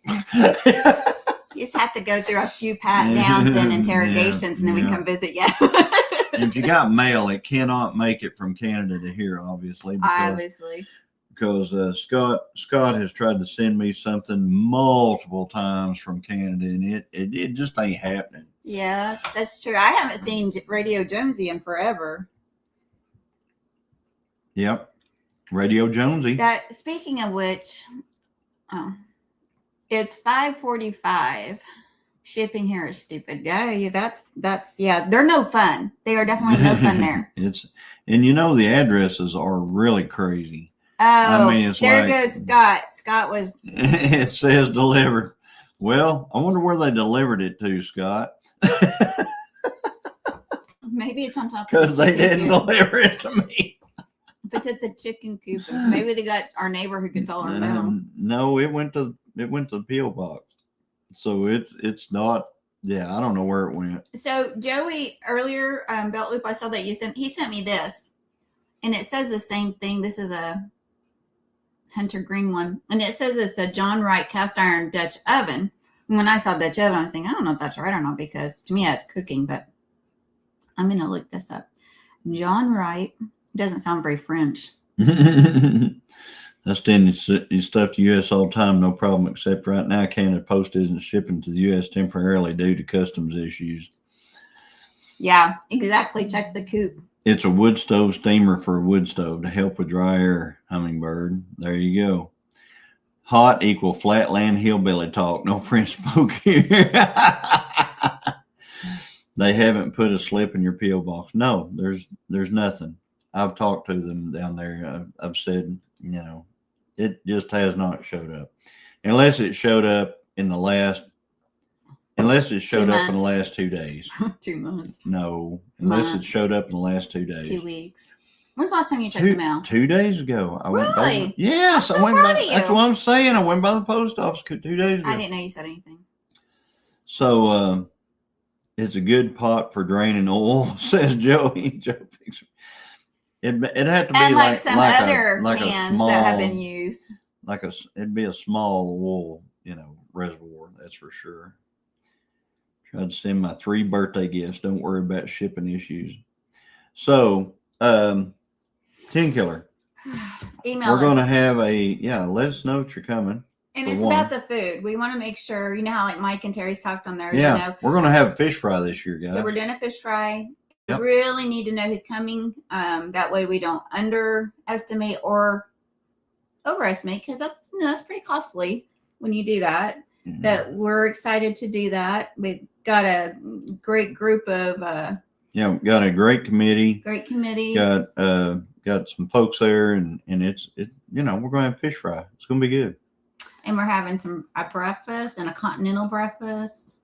just have to go through a few pat downs and interrogations, and then we can come visit you. And if you got mail, it cannot make it from Canada to here, obviously. Because Scott has tried to send me something multiple times from Canada, and it just ain't happening. Yeah, that's true. I haven't seen Radio Jonesy in forever. Yep, Radio Jonesy. Speaking of which, it's 5:45. Shipping here is stupid. Yeah, that's they're no fun. They are definitely no fun there. The addresses are really crazy. Oh, it's there like, goes Scott. Scott was. it says delivered. Well, I wonder where they delivered it to, Scott. Maybe it's on top of Because the they chicken didn't coop. deliver it to me. If it's at the chicken coop, maybe they got our neighbor who gets all our mail. No, it went to the P.O. box. So it's not. Yeah, I don't know where it went. So Joey earlier, Belt Loop, I saw that he sent me this, and it says the same thing. This is a Hunter Green one, and it says it's a John Wright cast iron Dutch oven. And when I saw Dutch oven, I was thinking, I don't know if that's right or not, because to me that's cooking, but I'm gonna look this up. John Wright doesn't sound very French. I send your stuff to U.S. all the time, no problem, except right now Canada Post isn't shipping to the U.S. temporarily due to customs issues. Yeah, exactly. Check the coop. It's a wood stove steamer for a wood stove to help with dry air, Hummingbird. There you go. Hot equal flatland hillbilly talk. No French spoke here. They haven't put a slip in your P.O. box. No, there's nothing. I've talked to them down there. I've said, it just has not showed up. Unless it showed up in the last 2 days. 2 months. No, unless it showed up in the last 2 days. 2 weeks. When's the last time you checked the mail? 2 days ago. I went Really? by. Yes, I'm I so went proud by. of you. That's what I'm saying. I went by the post office 2 days ago. I didn't know you said anything. So it's a good pot for draining oil, says Joey. Joe Fixer. It'd have to be And like some other a cans that have been used. It'd be a small oil, reservoir. That's for sure. Tried to send my 3 birthday gifts. Don't worry about shipping issues. So, Tenkiller. Email We're us. going to have let us know that you're coming. And it's about the food. We want to make sure, how like Mike and Terry's talked on there. Yeah, we're going to have a fish fry this year, guys. So we're doing a fish fry. Yep. We really need to know who's coming. That way we don't underestimate or overestimate, because that's pretty costly when you do that. Mm-hmm. But we're excited to do that. We've got a great group of got a great committee. Got some folks there, and we're going to have fish fry. It's going to be good. And we're having a breakfast and a continental breakfast.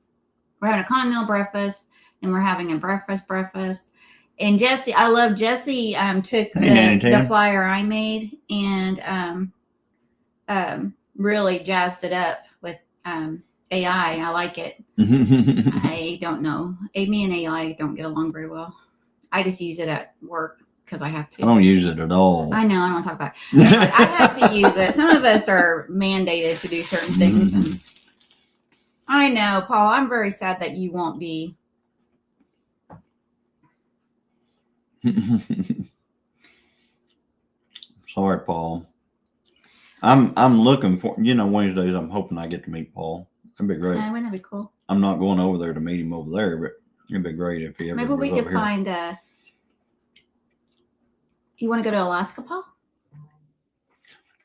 We're having a continental breakfast, and we're having a breakfast. And Jesse, I love Jesse. Took the flyer I made and really jazzed it up with AI. I like it. I don't know. Me and AI don't get along very well. I just use it at work because I have to. I don't use it at all. I know. I don't want to talk about it. Anyway, I have to use it. Some of us are mandated to do certain things. And I know, Paul, I'm very sad that you won't be. Sorry, Paul. I'm looking for, Wednesdays, I'm hoping I get to meet Paul. That'd be great. Wouldn't that be cool? I'm not going over there to meet him over there, but it'd be great if he ever Maybe was we over could here. find you want to go to Alaska, Paul?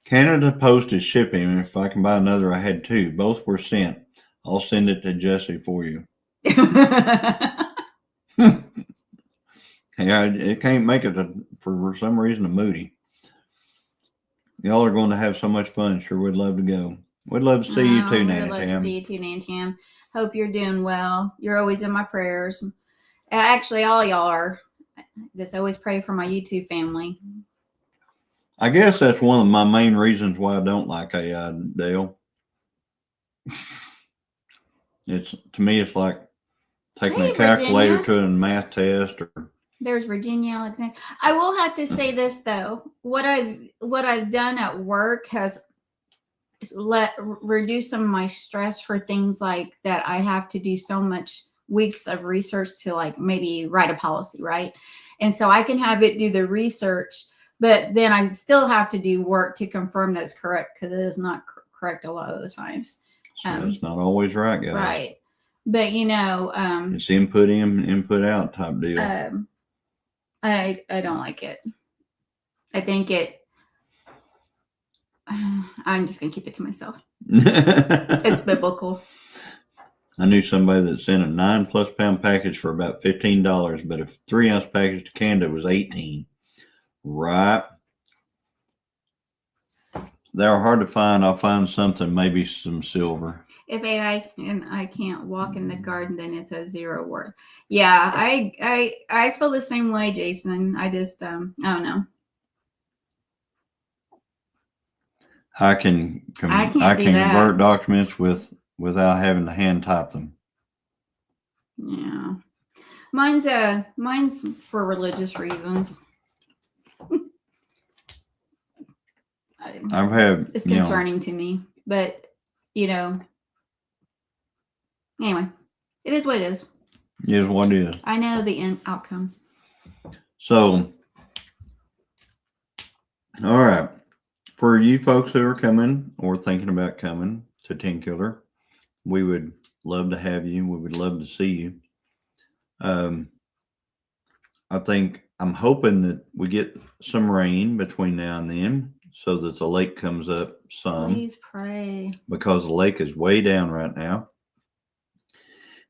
Canada Post is shipping, and if I can buy another, I had 2. Both were sent. I'll send it to Jesse for you. Yeah, it can't make it for some reason to Moody. Y'all are going to have so much fun. Sure would love to go. We'd love to see you too, Nanny Tam. We'd love to see you too, Nanny Tam. Hope you're doing well. You're always in my prayers. Actually, all y'all are. Just always pray for my YouTube family. I guess that's one of my main reasons why I don't like AI, Dale. To me, it's like taking a calculator Virginia. to a math test. There's Virginia Alexander. I will have to say this though. What I've done at work has reduce some of my stress for things like that. I have to do so much weeks of research to like maybe write a policy, right? And so I can have it do the research, but then I still have to do work to confirm that it's correct, because it is not correct a lot of the times. So it's not always right, guys. Right. But it's input in, input out type deal. I don't like it. I think I'm just gonna keep it to myself. It's biblical. I knew somebody that sent a 9+ pound package for about $15, but a 3-ounce package to Canada was $18. Right. they're hard to find. I'll find something, maybe some silver. If I can't walk in the garden, then it's a zero worth. Yeah, I feel the same way, Jason. I just I don't know. I can I can't I do can that. convert documents without having to hand type them. Yeah, mine's for religious reasons. I've had It's concerning to me, but anyway, it is what it is. It is what it is. I know the end outcome. So, all right. For you folks who are coming or thinking about coming to Tenkiller, we would love to have you. We would love to see you. I'm hoping that we get some rain between now and then so that the lake comes up some. Please pray. Because the lake is way down right now.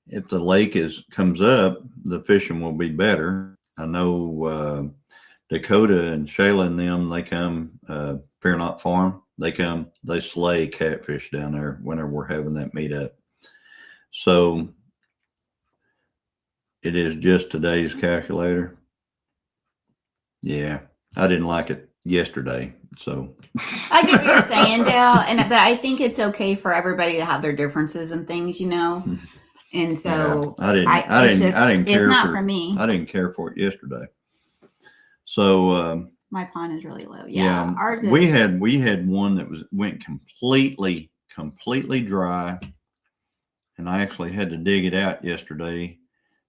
If the lake comes up, the fishing will be better. I know Dakota and Shayla and them, they come, Fear Not Farm, they slay catfish down there whenever we're having that meetup. So it is just today's calculator. Yeah, I didn't like it yesterday. So I get what you're saying, Dale, but I think it's okay for everybody to have their differences and things, And so yeah, I didn't care. It's not for me. I didn't care for it yesterday. So my pond is really low. Yeah, ours is. We had one that went completely dry, and I actually had to dig it out yesterday.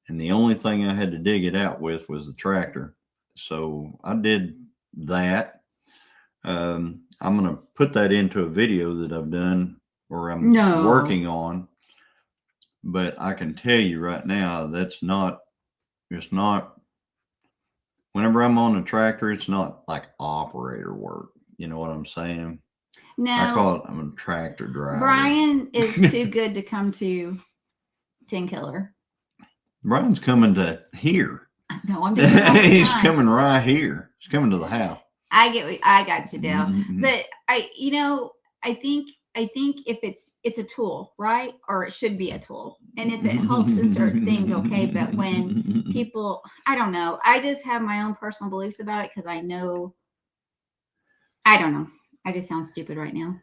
And the only thing I had to dig it out with was the tractor. So I did that. I'm going to put that into a video that I've done or I'm working on. But I can tell you right now, it's not, whenever I'm on the tractor, it's not like operator work. You know what I'm saying? No. I call it, I'm a tractor driver. Brian is too good to come to Tenkiller. Brian's coming to here. No, I'm just he's coming right here. He's coming to the house. I got you, Dale. Mm-hmm. But I think if it's a tool, right? Or it should be a tool. And if it helps in certain things, okay. But when people, I don't know. I just have my own personal beliefs about it because I don't know. I just sound stupid right now.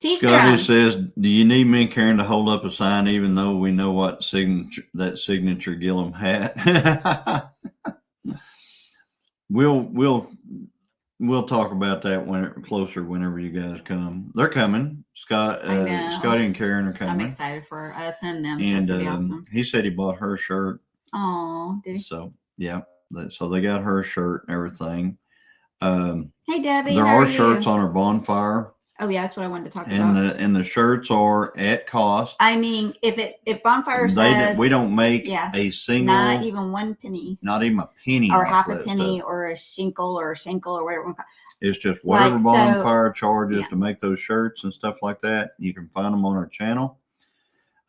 Scotty says, do you need me and Karen to hold up a sign even though we know what signature Gilliam hat? We'll talk about that whenever you guys come. They're coming. Scotty and Karen are coming. I'm excited for us and them. And awesome. He said he bought her a shirt. Oh, did he? So yeah, so they got her a shirt and everything. Hey Debbie, there are shirts on our bonfire. Oh yeah, that's what I wanted to talk about. And the shirts are at cost. I mean, if bonfire says we don't make a single, not even 1 penny, not even a penny, or half a penny, or a shinkle, or whatever. It's just whatever bonfire charges to make those shirts and stuff like that. You can find them on our channel.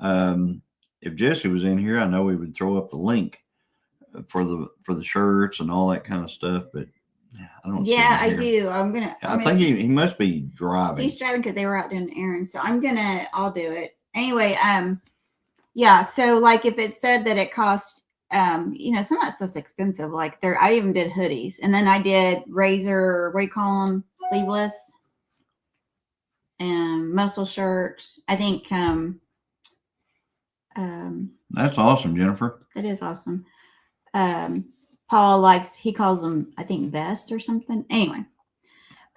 If Jesse was in here, I know we would throw up the link for the shirts and all that kind of stuff, but. I don't. Yeah, I do. I think he must be driving. He's driving because they were out doing errands. So I'll do it anyway. Yeah. So like if it said that it cost, some of that stuff's expensive. Like I even did hoodies, and then I did razor. What do you call them? Sleeveless. And muscle shirts. I think. That's awesome, Jennifer. It is awesome. Paul he calls them, I think, vest or something. Anyway,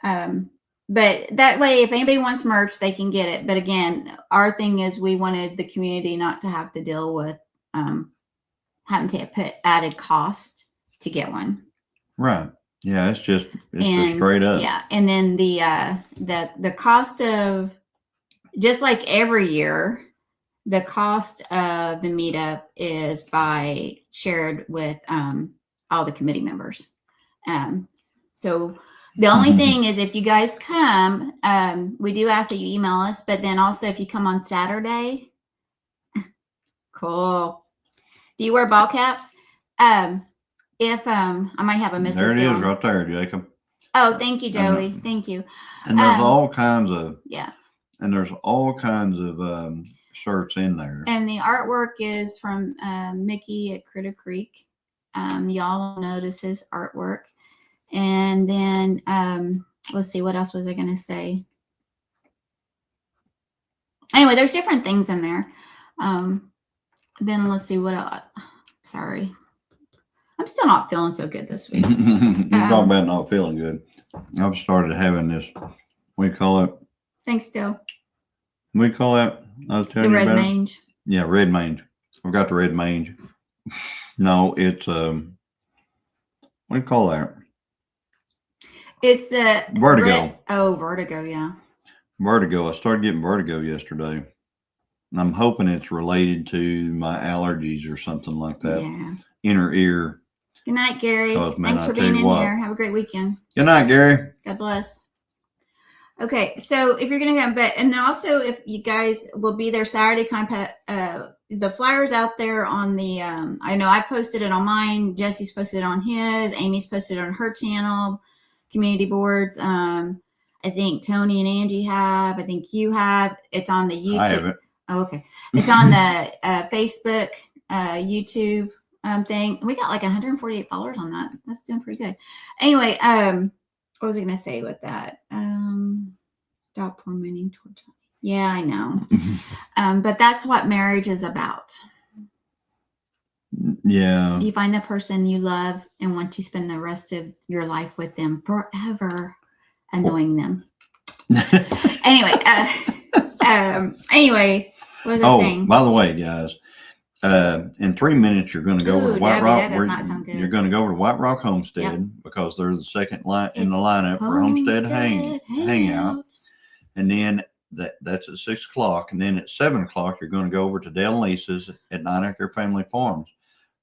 but that way, if anybody wants merch, they can get it. But again, our thing is we wanted the community not to have to deal with having to put added cost to get one. Right. Yeah, it's just straight up. Yeah, and then the cost of, just like every year, the cost of the meetup is shared with all the committee members. So the only thing is, if you guys come, we do ask that you email us, but then also if you come on Saturday, cool. Do you wear ball caps? If I might have a Mrs. There it Gilliam. is right there, Jacob. Oh, thank you, Joey. Thank you. And there's all kinds of yeah. And there's all kinds of shirts in there. And the artwork is from Mickey at Critter Creek. Y'all will notice his artwork. And then let's see, what else was I going to say? Anyway, there's different things in there. Then let's see what else. Sorry. I'm still not feeling so good this week. You talk about not feeling good. I've started having this, what do you call it? Thanks, Still. What do you call that? I was telling the you red about mange. Yeah, red mange. I've got the red mange. No, it's what do you call that? It's vertigo. Vertigo, yeah. Vertigo. I started getting vertigo yesterday. And I'm hoping it's related to my allergies or something like that. Yeah. Inner ear. Good night, Gary. Man, thanks for being in here. Have a great weekend. Good night, Gary. God bless. Okay, so if you're going to go to bed, and also if you guys will be there Saturday, the flyers out there on the, I know I posted it on mine, Jesse's posted it on his, Amy's posted it on her channel, community boards. I think Tony and Angie have, I think you have, it's on the YouTube. I haven't. Oh, okay. It's on the Facebook, YouTube thing. We got like 148 followers on that. That's doing pretty good. Anyway, what was I going to say with that? Stop tormenting towards. Yeah, I know. But that's what marriage is about. Yeah. You find the person you love and want to spend the rest of your life with them forever, annoying them. Anyway, what was I saying? By the way, guys, in 3 minutes you're going to go over to White Rock. That does not sound good. You're going to go over to White Rock Homestead because they're the second line in the lineup for Homestead Hangout, and then that's at 6 o'clock, and then at 7 o'clock you're going to go over to Dale and Lisa's at 9 Acre Family Farms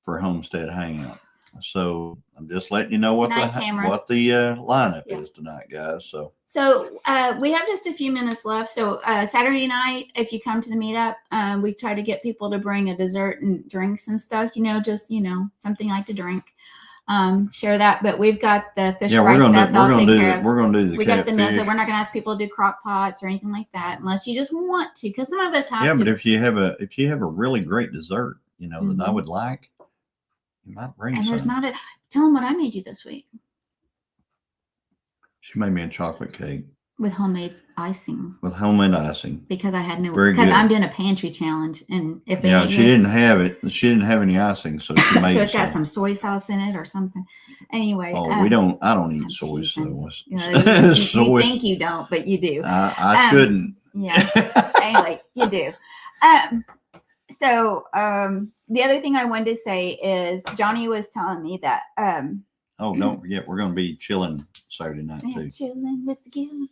for Homestead Hangout. So I'm just letting you know what the lineup is tonight, guys. So we have just a few minutes left. So Saturday night, if you come to the meetup, we try to get people to bring a dessert and drinks and stuff. Something like to drink. Share that. But we've got the fish fry stuff. We're going to do the. We got the meal, so we're not going to ask people to do crock pots or anything like that, unless you just want to. Because some of us have. Yeah, but if you have a really great dessert, that I would like. You might bring some. There's not a. Tell them what I made you this week. She made me a chocolate cake with homemade icing. Because I had no. Because I'm doing a pantry challenge, and if they she didn't have it. She didn't have any icing, so she made. So it's got some soy sauce in it or something. Anyway. I don't eat soy sauce. You think you don't, but you do. I shouldn't. Yeah. Anyway, you do. So the other thing I wanted to say is Johnny was telling me that. Don't forget, we're going to be chilling Saturday night too. Chilling with the Gilliam.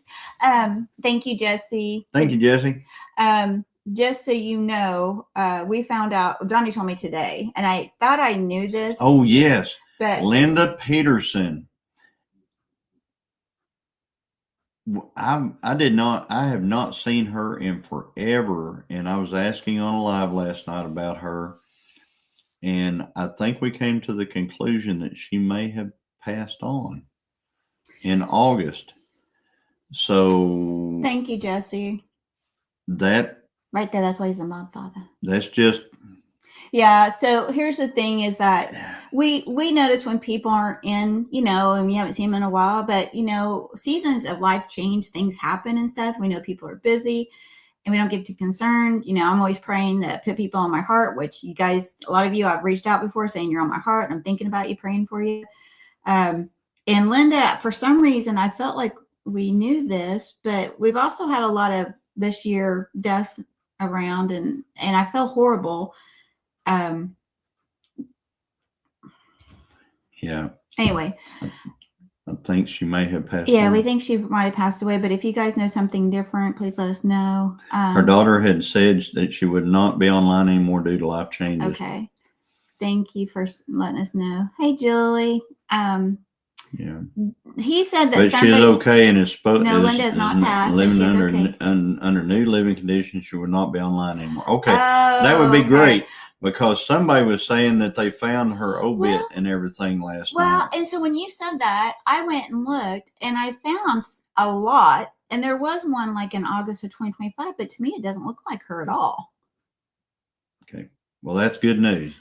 Thank you, Jesse. Thank you, Jesse. Just so you know, we found out, Johnny told me today, and I thought I knew this. Oh, yes. But Linda Peterson. I have not seen her in forever, and I was asking on a live last night about her. And I think we came to the conclusion that she may have passed on in August. So thank you, Jesse. That right there, that's why he's a mod father. That's just so here's the thing is that we notice when people aren't in, and we haven't seen them in a while, but seasons of life change, things happen and stuff. We know people are busy. And we don't get too concerned. I'm always praying that put people on my heart, which you guys, a lot of you, I've reached out before saying you're on my heart. And I'm thinking about you, praying for you. And Linda, for some reason, I felt like we knew this, but we've also had a lot of this year deaths around, and I felt horrible. Yeah. Anyway. I think she may have passed away. on. We think she might have passed away, but if you guys know something different, please let us know. Her daughter had said that she would not be online anymore due to life changes. Okay. Thank you for letting us know. Hey, Julie. Yeah. He said that but she's okay and is supposed. No, Linda is not passed. Living under under new living conditions. She would not be online anymore. Okay, that would be great. because somebody was saying that they found her obit Well- and everything last Well, night. and so when you said that, I went and looked and I found a lot. And there was one like in August of 2025, but to me, it doesn't look like her at all. Okay. Well, that's good news.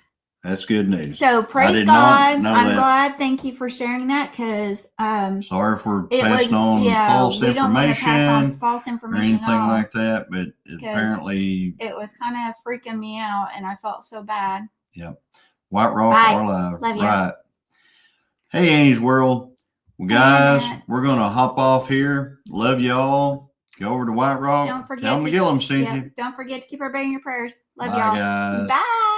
That's good news. So I praise did God. not know I'm that. glad. Thank you for sharing that because Sorry for it was passing on false we don't want to pass on information false or information anything at all. like that, but apparently It was kind of freaking me out, and I felt so bad. Yep. White Rock Bye. or Live. Love you. Right. Hey, Annie's World. Well, Hey, guys, Annette. we're going to hop off here. Love y'all. Go over to White Rock. Don't forget Tell them to- Gilliam sent Yep, you. don't forget to keep everybody in your prayers. Love Bye, y'all. guys. Bye.